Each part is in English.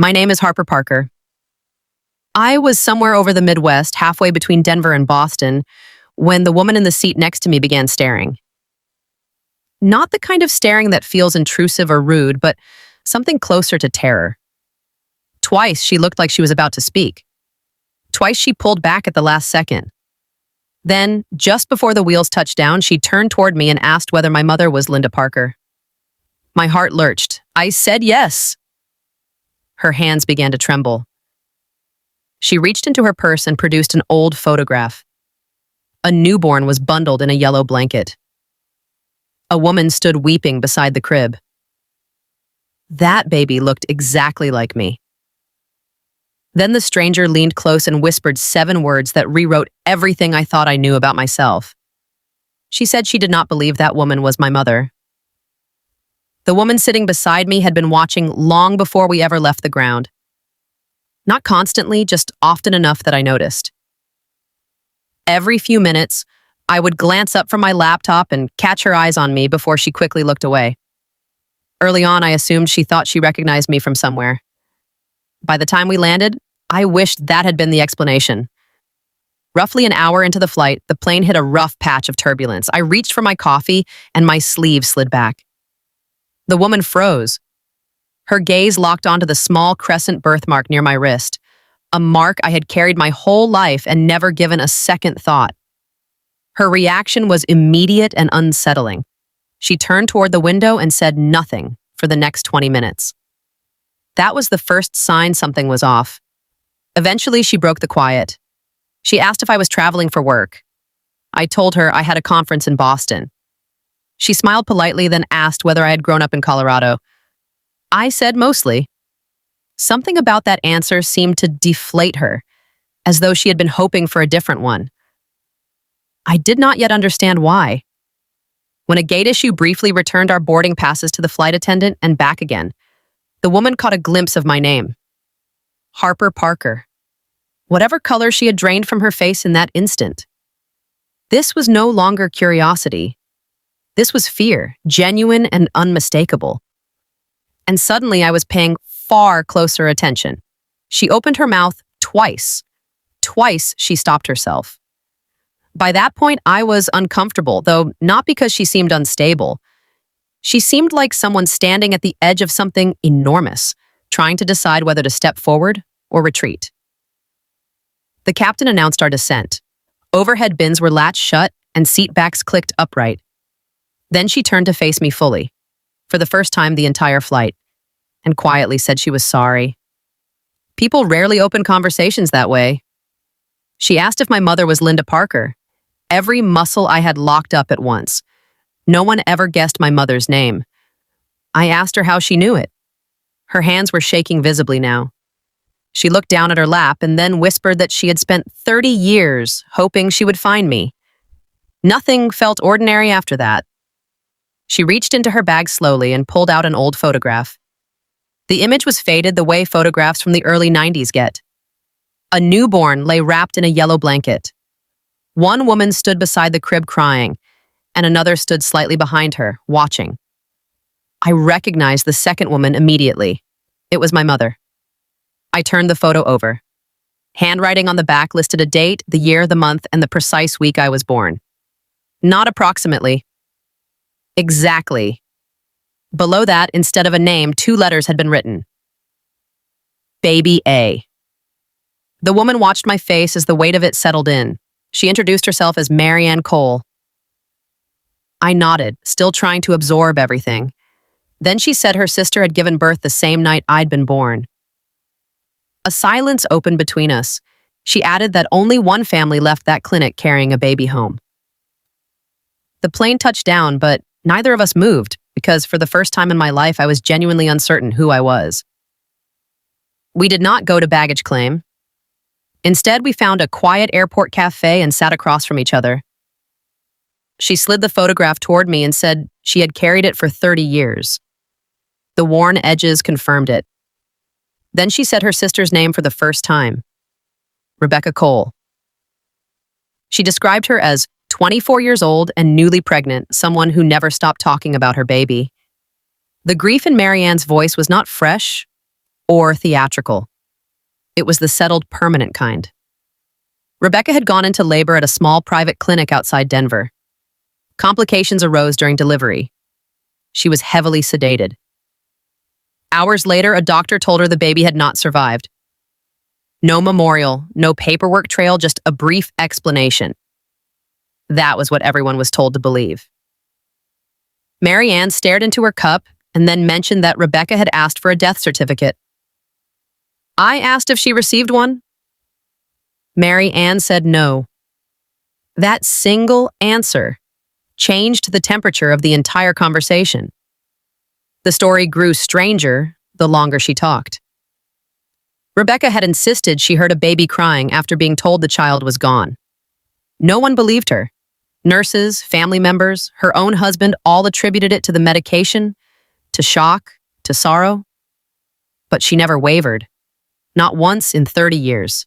My name is Harper Parker. I was somewhere over the Midwest, halfway between Denver and Boston, when the woman in the seat next to me began staring. Not the kind of staring that feels intrusive or rude, but something closer to terror. Twice, she looked like she was about to speak. Twice, she pulled back at the last second. Then, just before the wheels touched down, she turned toward me and asked whether my mother was Linda Parker. My heart lurched. I said yes. Her hands began to tremble. She reached into her purse and produced an old photograph. A newborn was bundled in a yellow blanket. A woman stood weeping beside the crib. That baby looked exactly like me. Then the stranger leaned close and whispered 7 words that rewrote everything I thought I knew about myself. She said she did not believe that woman was my mother. The woman sitting beside me had been watching long before we ever left the ground. Not constantly, just often enough that I noticed. Every few minutes, I would glance up from my laptop and catch her eyes on me before she quickly looked away. Early on, I assumed she thought she recognized me from somewhere. By the time we landed, I wished that had been the explanation. Roughly an hour into the flight, the plane hit a rough patch of turbulence. I reached for my coffee, and my sleeve slid back. The woman froze. Her gaze locked onto the small crescent birthmark near my wrist, a mark I had carried my whole life and never given a second thought. Her reaction was immediate and unsettling. She turned toward the window and said nothing for the next 20 minutes. That was the first sign something was off. Eventually, she broke the quiet. She asked if I was traveling for work. I told her I had a conference in Boston. She smiled politely, then asked whether I had grown up in Colorado. I said mostly. Something about that answer seemed to deflate her, as though she had been hoping for a different one. I did not yet understand why. When a gate issue briefly returned our boarding passes to the flight attendant and back again, the woman caught a glimpse of my name. Harper Parker. Whatever color she had drained from her face in that instant. This was no longer curiosity. This was fear, genuine and unmistakable. And suddenly I was paying far closer attention. She opened her mouth twice. Twice she stopped herself. By that point, I was uncomfortable, though not because she seemed unstable. She seemed like someone standing at the edge of something enormous, trying to decide whether to step forward or retreat. The captain announced our descent. Overhead bins were latched shut and seat backs clicked upright. Then she turned to face me fully, for the first time the entire flight, and quietly said she was sorry. People rarely open conversations that way. She asked if my mother was Linda Parker. Every muscle I had locked up at once. No one ever guessed my mother's name. I asked her how she knew it. Her hands were shaking visibly now. She looked down at her lap and then whispered that she had spent 30 years hoping she would find me. Nothing felt ordinary after that. She reached into her bag slowly and pulled out an old photograph. The image was faded the way photographs from the early 90s get. A newborn lay wrapped in a yellow blanket. One woman stood beside the crib crying, and another stood slightly behind her, watching. I recognized the second woman immediately. It was my mother. I turned the photo over. Handwriting on the back listed a date, the year, the month, and the precise week I was born. Not approximately. Exactly. Below that, instead of a name, 2 letters had been written. Baby A. The woman watched my face as the weight of it settled in. She introduced herself as Marianne Cole. I nodded, still trying to absorb everything. Then she said her sister had given birth the same night I'd been born. A silence opened between us. She added that only one family left that clinic carrying a baby home. The plane touched down, but neither of us moved because for the first time in my life I was genuinely uncertain who I was. We did not go to baggage claim. Instead, we found a quiet airport cafe and sat across from each other. She slid the photograph toward me and said she had carried it for 30 years. The worn edges confirmed it. Then she said her sister's name for the first time. Rebecca Cole. She described her as 24 years old and newly pregnant, someone who never stopped talking about her baby. The grief in Marianne's voice was not fresh or theatrical. It was the settled, permanent kind. Rebecca had gone into labor at a small private clinic outside Denver. Complications arose during delivery. She was heavily sedated. Hours later, a doctor told her the baby had not survived. No memorial, no paperwork trail, just a brief explanation. That was what everyone was told to believe. Mary Ann stared into her cup and then mentioned that Rebecca had asked for a death certificate. I asked if she received one. Mary Ann said no. That single answer changed the temperature of the entire conversation. The story grew stranger the longer she talked. Rebecca had insisted she heard a baby crying after being told the child was gone. No one believed her. Nurses, family members, her own husband all attributed it to the medication, to shock, to sorrow. But she never wavered. Not once in 30 years.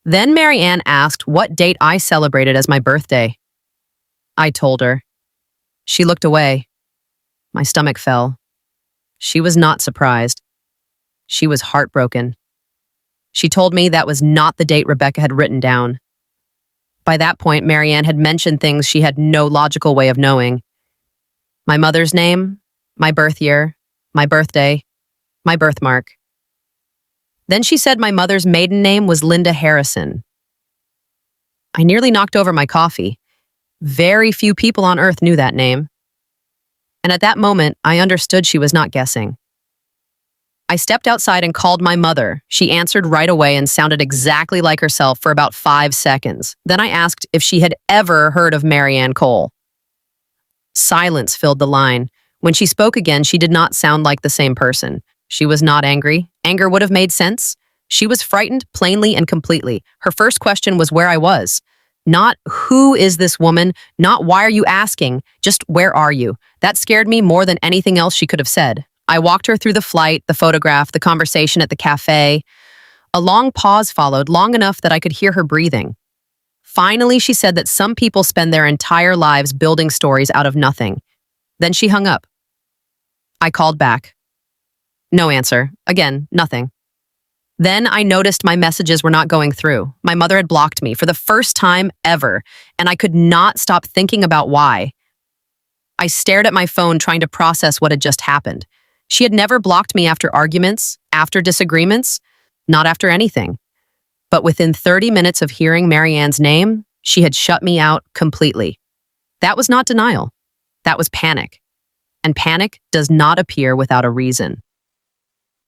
Then Mary Ann asked what date I celebrated as my birthday. I told her. She looked away. My stomach fell. She was not surprised. She was heartbroken. She told me that was not the date Rebecca had written down. By that point, Mary Ann had mentioned things she had no logical way of knowing. My mother's name, my birth year, my birthday, my birthmark. Then she said my mother's maiden name was Linda Harrison. I nearly knocked over my coffee. Very few people on earth knew that name. And at that moment, I understood she was not guessing. I stepped outside and called my mother. She answered right away and sounded exactly like herself for about 5 seconds. Then I asked if she had ever heard of Mary Ann Cole. Silence filled the line. When she spoke again, she did not sound like the same person. She was not angry. Anger would have made sense. She was frightened, plainly and completely. Her first question was where I was. Not who is this woman, not why are you asking, just where are you? That scared me more than anything else she could have said. I walked her through the flight, the photograph, the conversation at the cafe. A long pause followed, long enough that I could hear her breathing. Finally, she said that some people spend their entire lives building stories out of nothing. Then she hung up. I called back. No answer. Again, nothing. Then I noticed my messages were not going through. My mother had blocked me for the first time ever, and I could not stop thinking about why. I stared at my phone trying to process what had just happened. She had never blocked me after arguments, after disagreements, not after anything. But within 30 minutes of hearing Mary Ann's name, she had shut me out completely. That was not denial. That was panic. And panic does not appear without a reason.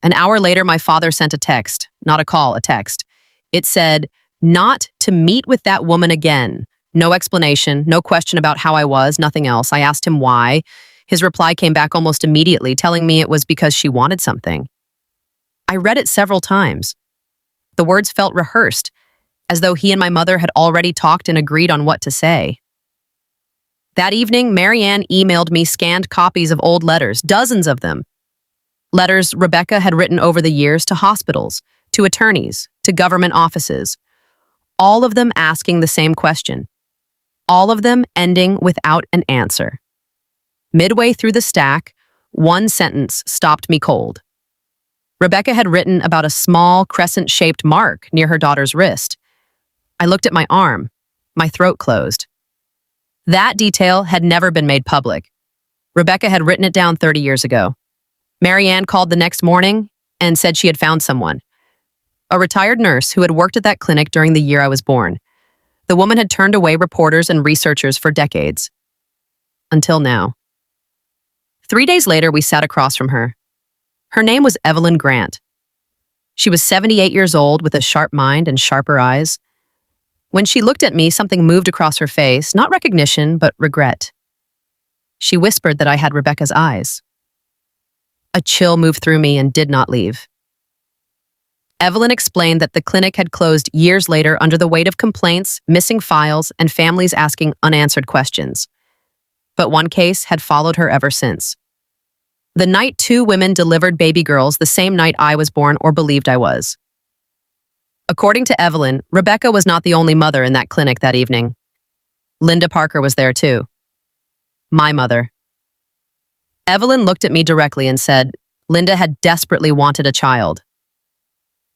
An hour later, my father sent a text, not a call, a text. It said, not to meet with that woman again. No explanation, no question about how I was, nothing else. I asked him why. His reply came back almost immediately, telling me it was because she wanted something. I read it several times. The words felt rehearsed, as though he and my mother had already talked and agreed on what to say. That evening, Mary Ann emailed me scanned copies of old letters, dozens of them. Letters Rebecca had written over the years to hospitals, to attorneys, to government offices. All of them asking the same question. All of them ending without an answer. Midway through the stack, one sentence stopped me cold. Rebecca had written about a small crescent-shaped mark near her daughter's wrist. I looked at my arm. My throat closed. That detail had never been made public. Rebecca had written it down 30 years ago. Mary Ann called the next morning and said she had found someone. A retired nurse who had worked at that clinic during the year I was born. The woman had turned away reporters and researchers for decades. Until now. 3 days later, we sat across from her. Her name was Evelyn Grant. She was 78 years old with a sharp mind and sharper eyes. When she looked at me, something moved across her face, not recognition, but regret. She whispered that I had Rebecca's eyes. A chill moved through me and did not leave. Evelyn explained that the clinic had closed years later under the weight of complaints, missing files, and families asking unanswered questions. But one case had followed her ever since. The night 2 women delivered baby girls the same night I was born or believed I was. According to Evelyn, Rebecca was not the only mother in that clinic that evening. Linda Parker was there too. My mother. Evelyn looked at me directly and said, Linda had desperately wanted a child.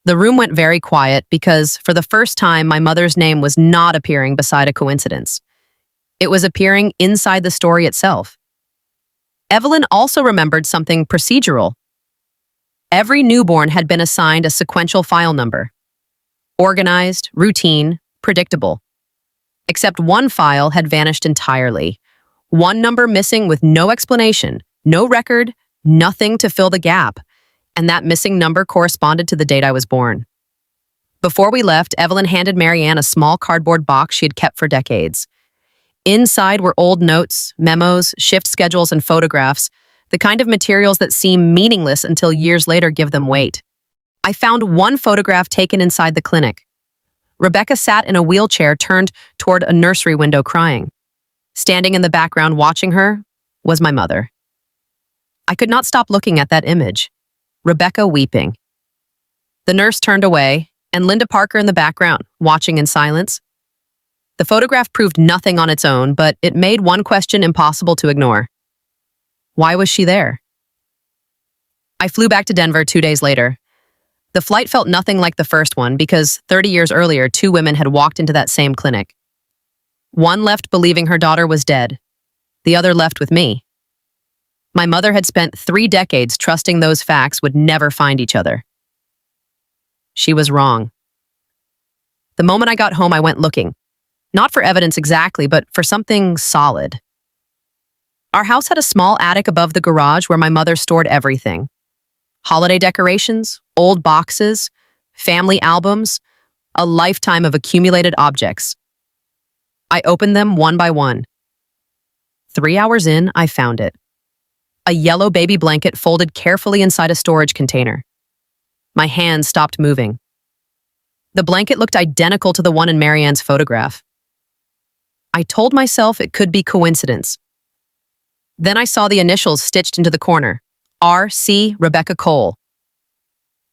The room went very quiet because, for the first time, my mother's name was not appearing beside a coincidence. It was appearing inside the story itself. Evelyn also remembered something procedural. Every newborn had been assigned a sequential file number. Organized, routine, predictable. Except one file had vanished entirely. One number missing with no explanation, no record, nothing to fill the gap. And that missing number corresponded to the date I was born. Before we left, Evelyn handed Marianne a small cardboard box she had kept for decades. Inside were old notes, memos, shift schedules, and photographs, the kind of materials that seem meaningless until years later give them weight. I found one photograph taken inside the clinic. Rebecca sat in a wheelchair turned toward a nursery window crying. Standing in the background watching her was my mother. I could not stop looking at that image. Rebecca weeping. The nurse turned away, and Linda Parker in the background, watching in silence. The photograph proved nothing on its own, but it made one question impossible to ignore. Why was she there? I flew back to Denver 2 days later. The flight felt nothing like the first one because 30 years earlier, 2 women had walked into that same clinic. One left believing her daughter was dead. The other left with me. My mother had spent 3 decades trusting those facts would never find each other. She was wrong. The moment I got home, I went looking. Not for evidence exactly, but for something solid. Our house had a small attic above the garage where my mother stored everything. Holiday decorations, old boxes, family albums, a lifetime of accumulated objects. I opened them one by one. 3 hours in, I found it. A yellow baby blanket folded carefully inside a storage container. My hands stopped moving. The blanket looked identical to the one in Marianne's photograph. I told myself it could be coincidence. Then I saw the initials stitched into the corner. R.C. Rebecca Cole.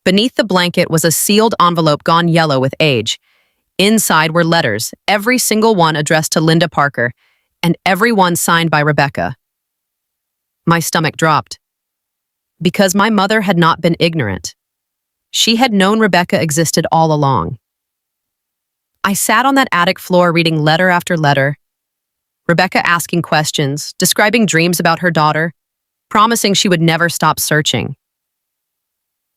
Beneath the blanket was a sealed envelope gone yellow with age. Inside were letters, every single one addressed to Linda Parker, and every one signed by Rebecca. My stomach dropped. Because my mother had not been ignorant. She had known Rebecca existed all along. I sat on that attic floor reading letter after letter. Rebecca asking questions, describing dreams about her daughter, promising she would never stop searching.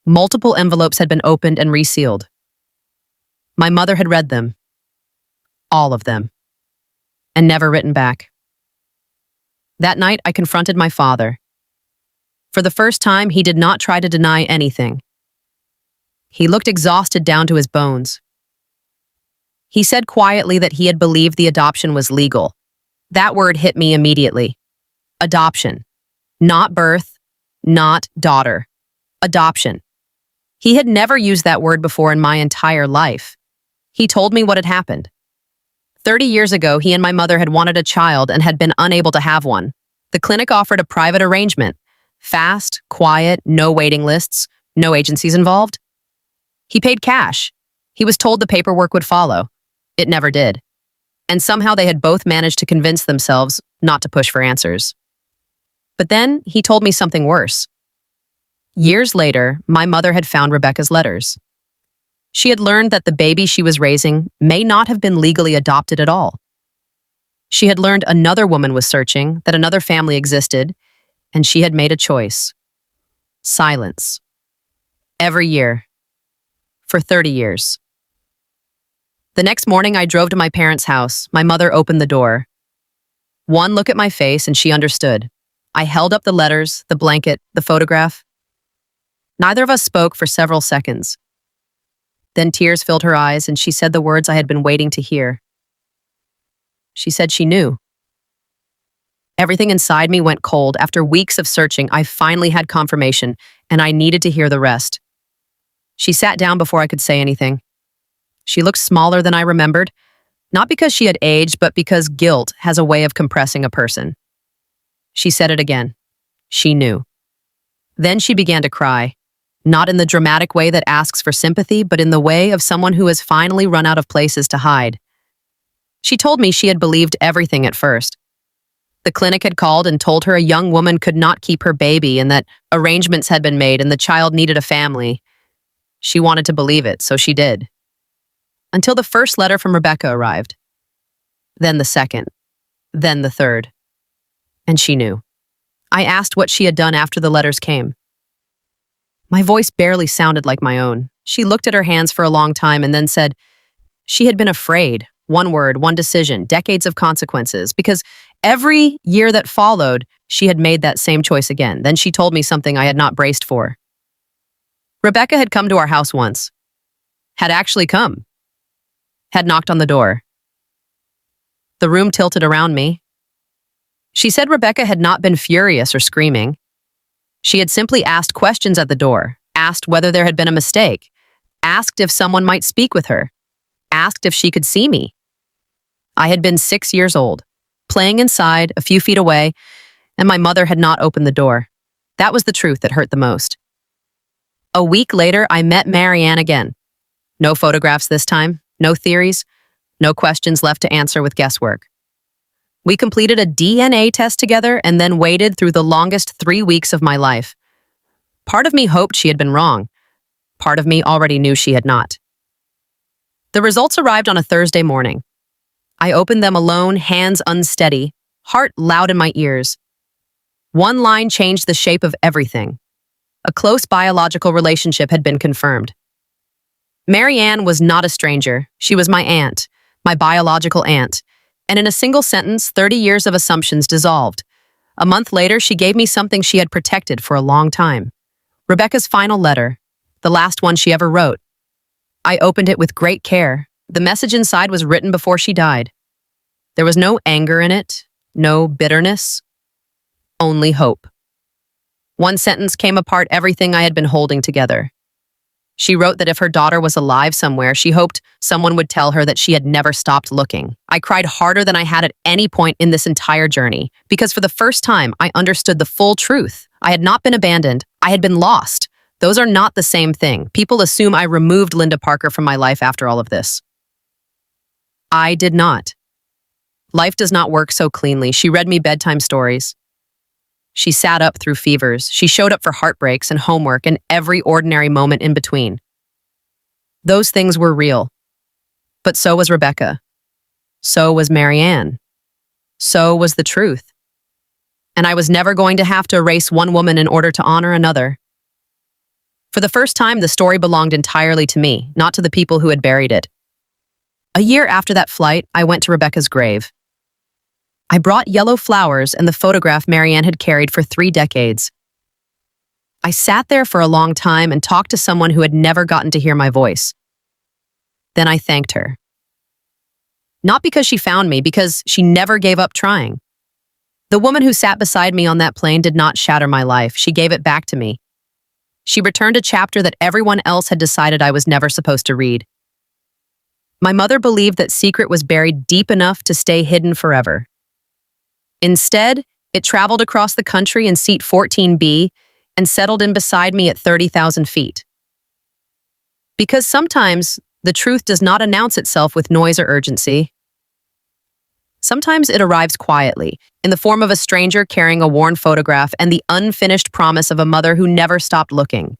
Multiple envelopes had been opened and resealed. My mother had read them. All of them. And never written back. That night, I confronted my father. For the first time, he did not try to deny anything. He looked exhausted down to his bones. He said quietly that he had believed the adoption was legal. That word hit me immediately. Adoption. Not birth, not daughter. Adoption. He had never used that word before in my entire life. He told me what had happened. 30 years ago, he and my mother had wanted a child and had been unable to have one. The clinic offered a private arrangement. Fast, quiet, no waiting lists, no agencies involved. He paid cash. He was told the paperwork would follow. It never did. And somehow they had both managed to convince themselves not to push for answers. But then he told me something worse. Years later, my mother had found Rebecca's letters. She had learned that the baby she was raising may not have been legally adopted at all. She had learned another woman was searching, that another family existed, and she had made a choice. Silence. Every year. For 30 years. The next morning, I drove to my parents' house. My mother opened the door. One look at my face, and she understood. I held up the letters, the blanket, the photograph. Neither of us spoke for several seconds. Then tears filled her eyes, and she said the words I had been waiting to hear. She said she knew. Everything inside me went cold. After weeks of searching, I finally had confirmation, and I needed to hear the rest. She sat down before I could say anything. She looked smaller than I remembered, not because she had aged, but because guilt has a way of compressing a person. She said it again. She knew. Then she began to cry, not in the dramatic way that asks for sympathy, but in the way of someone who has finally run out of places to hide. She told me she had believed everything at first. The clinic had called and told her a young woman could not keep her baby and that arrangements had been made and the child needed a family. She wanted to believe it, so she did. Until the first letter from Rebecca arrived. Then the second. Then the third. And she knew. I asked what she had done after the letters came. My voice barely sounded like my own. She looked at her hands for a long time and then said, she had been afraid. One word, one decision, decades of consequences, because every year that followed, she had made that same choice again. Then she told me something I had not braced for. Rebecca had come to our house once. Had actually come. Had knocked on the door. The room tilted around me. She said Rebecca had not been furious or screaming. She had simply asked questions at the door, asked whether there had been a mistake, asked if someone might speak with her, asked if she could see me. I had been 6 years old, playing inside, a few feet away, and my mother had not opened the door. That was the truth that hurt the most. A week later, I met Marianne again. No photographs this time, no theories, no questions left to answer with guesswork. We completed a DNA test together and then waited through the longest 3 weeks of my life. Part of me hoped she had been wrong. Part of me already knew she had not. The results arrived on a Thursday morning. I opened them alone, hands unsteady, heart loud in my ears. One line changed the shape of everything. A close biological relationship had been confirmed. Marianne was not a stranger. She was my aunt, my biological aunt. And in a single sentence, 30 years of assumptions dissolved. A month later, she gave me something she had protected for a long time. Rebecca's final letter, the last one she ever wrote. I opened it with great care. The message inside was written before she died. There was no anger in it, no bitterness, only hope. One sentence came apart everything I had been holding together. She wrote that if her daughter was alive somewhere, she hoped someone would tell her that she had never stopped looking. I cried harder than I had at any point in this entire journey, because for the first time, I understood the full truth. I had not been abandoned. I had been lost. Those are not the same thing. People assume I removed Linda Parker from my life after all of this. I did not. Life does not work so cleanly. She read me bedtime stories. She sat up through fevers. She showed up for heartbreaks and homework and every ordinary moment in between. Those things were real. But so was Rebecca. So was Marianne. So was the truth. And I was never going to have to erase one woman in order to honor another. For the first time, the story belonged entirely to me, not to the people who had buried it. A year after that flight, I went to Rebecca's grave. I brought yellow flowers and the photograph Marianne had carried for 3 decades. I sat there for a long time and talked to someone who had never gotten to hear my voice. Then I thanked her. Not because she found me, because she never gave up trying. The woman who sat beside me on that plane did not shatter my life. She gave it back to me. She returned a chapter that everyone else had decided I was never supposed to read. My mother believed that secret was buried deep enough to stay hidden forever. Instead, it traveled across the country in seat 14B and settled in beside me at 30,000 feet. Because sometimes the truth does not announce itself with noise or urgency. Sometimes it arrives quietly, in the form of a stranger carrying a worn photograph and the unfinished promise of a mother who never stopped looking.